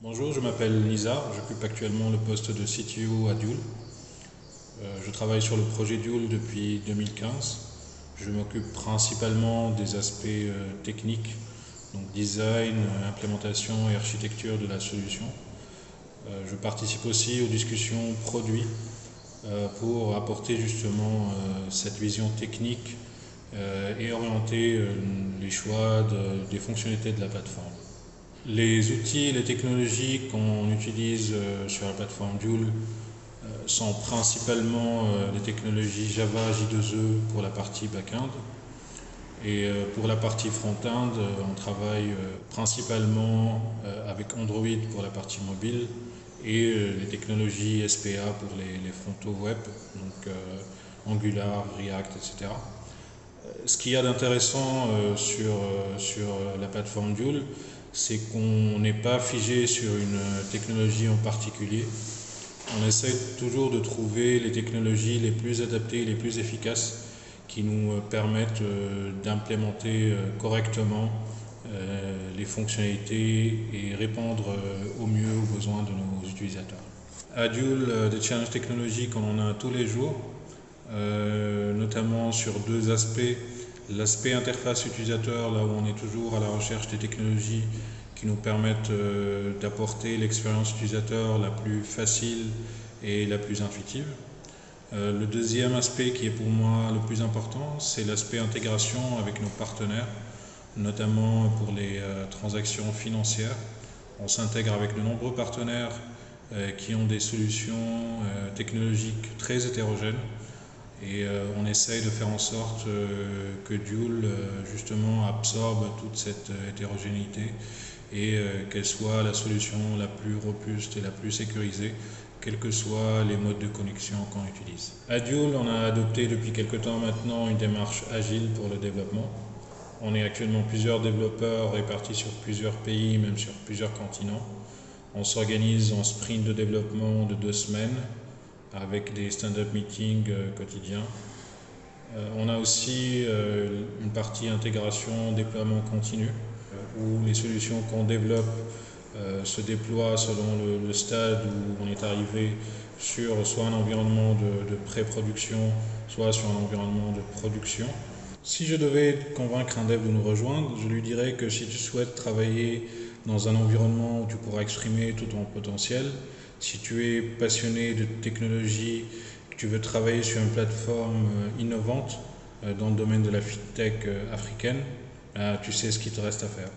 Bonjour, je m'appelle Nizar, j'occupe actuellement le poste de CTO à Duel. Je travaille sur le projet Duel depuis 2015. Je m'occupe principalement des aspects techniques, donc design, implémentation et architecture de la solution. Je participe aussi aux discussions produits pour apporter justement cette vision technique et orienter les choix des fonctionnalités de la plateforme. Les outils et les technologies qu'on utilise sur la plateforme Duel sont principalement les technologies Java J2E pour la partie back-end. Et pour la partie front-end, on travaille principalement avec Android pour la partie mobile et les technologies SPA pour les frontaux web, donc Angular, React, etc. Ce qu'il y a d'intéressant sur la plateforme Duel, c'est qu'on n'est pas figé sur une technologie en particulier. On essaie toujours de trouver les technologies les plus adaptées, les plus efficaces, qui nous permettent d'implémenter correctement les fonctionnalités et répondre au mieux aux besoins de nos utilisateurs. À Duel, des challenges technologiques, on en a tous les jours, notamment sur deux aspects. L'aspect interface utilisateur, là où on est toujours à la recherche des technologies qui nous permettent d'apporter l'expérience utilisateur la plus facile et la plus intuitive. Le deuxième aspect qui est pour moi le plus important, c'est l'aspect intégration avec nos partenaires, notamment pour les transactions financières. On s'intègre avec de nombreux partenaires qui ont des solutions technologiques très hétérogènes. Et on essaye de faire en sorte que Duel justement absorbe toute cette hétérogénéité et qu'elle soit la solution la plus robuste et la plus sécurisée, quels que soient les modes de connexion qu'on utilise. À Duel, on a adopté depuis quelque temps maintenant une démarche agile pour le développement. On est actuellement plusieurs développeurs répartis sur plusieurs pays, même sur plusieurs continents. On s'organise en sprint de développement de 2 semaines, avec des stand-up meetings quotidiens. On a aussi une partie intégration, déploiement continu, où les solutions qu'on développe se déploient selon le stade où on est arrivé sur soit un environnement de pré-production, soit sur un environnement de production. Si je devais convaincre un dev de nous rejoindre, je lui dirais que si tu souhaites travailler dans un environnement où tu pourras exprimer tout ton potentiel, si tu es passionné de technologie, que tu veux travailler sur une plateforme innovante dans le domaine de la fintech africaine, tu sais ce qu'il te reste à faire.